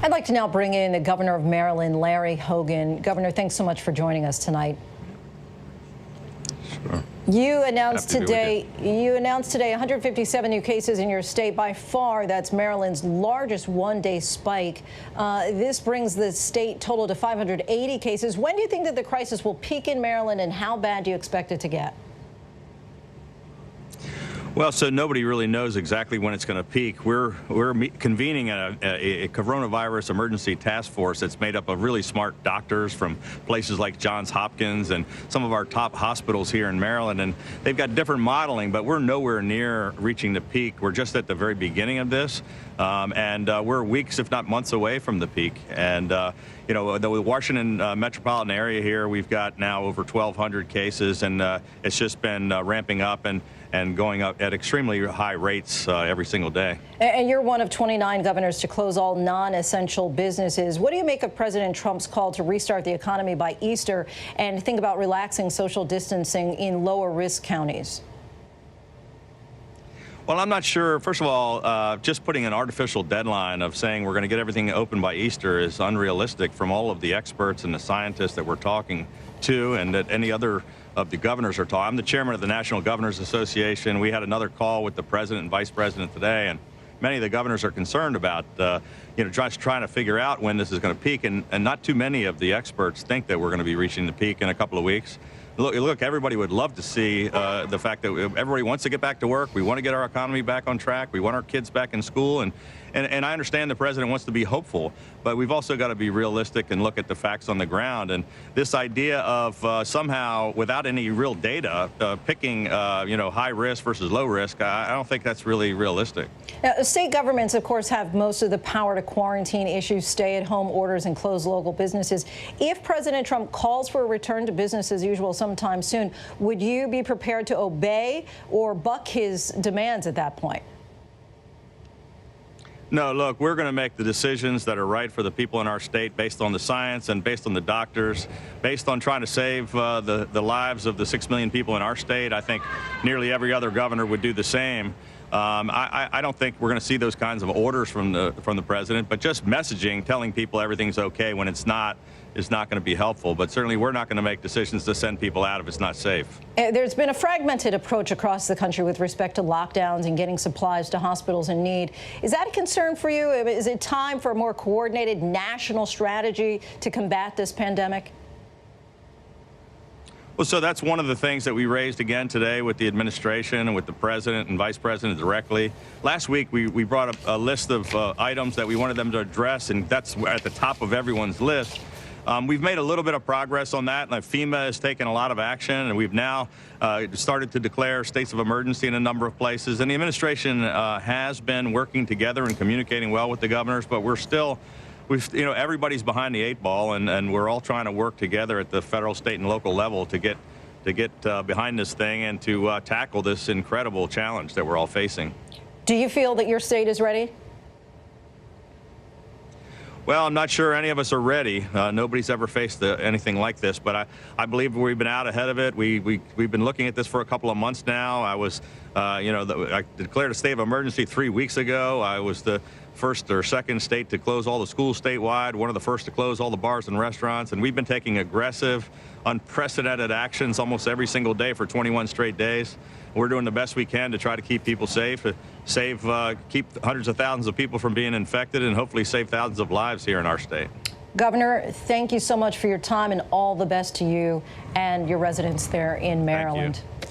I'd like to now bring in the governor of Maryland, Larry Hogan. Governor, thanks so much for joining us tonight. Sure. You announced today 157 new cases in your state. By far, that's Maryland's largest one-day spike. This brings the state total to 580 cases. When do you think that the crisis will peak in Maryland, and how bad do you expect it to get? Well, so nobody really knows exactly when it's going to peak. We're convening a coronavirus emergency task force that's made up of really smart doctors from places like Johns Hopkins and some of our top hospitals here in Maryland. And they've got different modeling, but we're nowhere near reaching the peak. We're just at the very beginning of this. And we're weeks, if not months, away from the peak. And, you know, the Washington metropolitan area here, we've got now over 1,200 cases, and it's just been ramping up and going up at extremely high rates every single day. And you're one of 29 governors to close all non-essential businesses. What do you make of President Trump's call to restart the economy by Easter and think about relaxing social distancing in lower risk counties? Well, I'm not sure. First of all, just putting an artificial deadline of saying we're going to get everything open by Easter is unrealistic from all of the experts and the scientists that we're talking to, and that any other of the governors are talking. I'm the chairman of the National Governors Association. We had another call with the president and vice president today, and many of the governors are concerned about, just trying to figure out when this is going to peak, and not too many of the experts think that we're going to be reaching the peak in a couple of weeks. Look, everybody would love to see the fact that everybody wants to get back to work. We want to get our economy back on track. We want our kids back in school. And I understand the president wants to be hopeful, but we've also got to be realistic and look at the facts on the ground. And this idea of somehow, without any real data, picking, high risk versus low risk, I don't think that's really realistic. Now, state governments, of course, have most of the power to quarantine, issue stay-at-home orders, and close local businesses. If President Trump calls for a return to business as usual sometime soon, would you be prepared to obey or buck his demands at that point? No, look, we're going to make the decisions that are right for the people in our state based on the science and based on the doctors, based on trying to save the lives of the 6 million people in our state. I think nearly every other governor would do the same. I don't think we're going to see those kinds of orders from the president, but just messaging, telling people everything's okay when it's not, is not going to be helpful. But certainly we're not going to make decisions to send people out if it's not safe. There's been a fragmented approach across the country with respect to lockdowns and getting supplies to hospitals in need. Is that a concern for you? Is it time for a more coordinated national strategy to combat this pandemic? Well, so that's one of the things that we raised again today with the administration and with the president and vice president directly. Last week, we brought up a list of items that we wanted them to address, and that's at the top of everyone's list. We've made a little bit of progress on that, and FEMA has taken a lot of action, and we've now started to declare states of emergency in a number of places. And the administration has been working together and communicating well with the governors, but we're still, everybody's behind the 8 ball, and we're all trying to work together at the federal, state, and local level to get behind this thing and to tackle this incredible challenge that we're all facing. Do you feel that your state is ready? Well, I'm not sure any of us are ready. Nobody's ever faced anything like this, but I believe we've been out ahead of it. We've been looking at this for a couple of months now. I declared a state of emergency 3 weeks ago. I was the first or second state to close all the schools statewide, one of the first to close all the bars and restaurants, and we've been taking aggressive, unprecedented actions almost every single day for 21 straight days. We're doing the best we can to try to keep people safe, keep hundreds of thousands of people from being infected, and hopefully save thousands of lives here in our state. Governor, thank you so much for your time, and all the best to you and your residents there in Maryland. Thank you.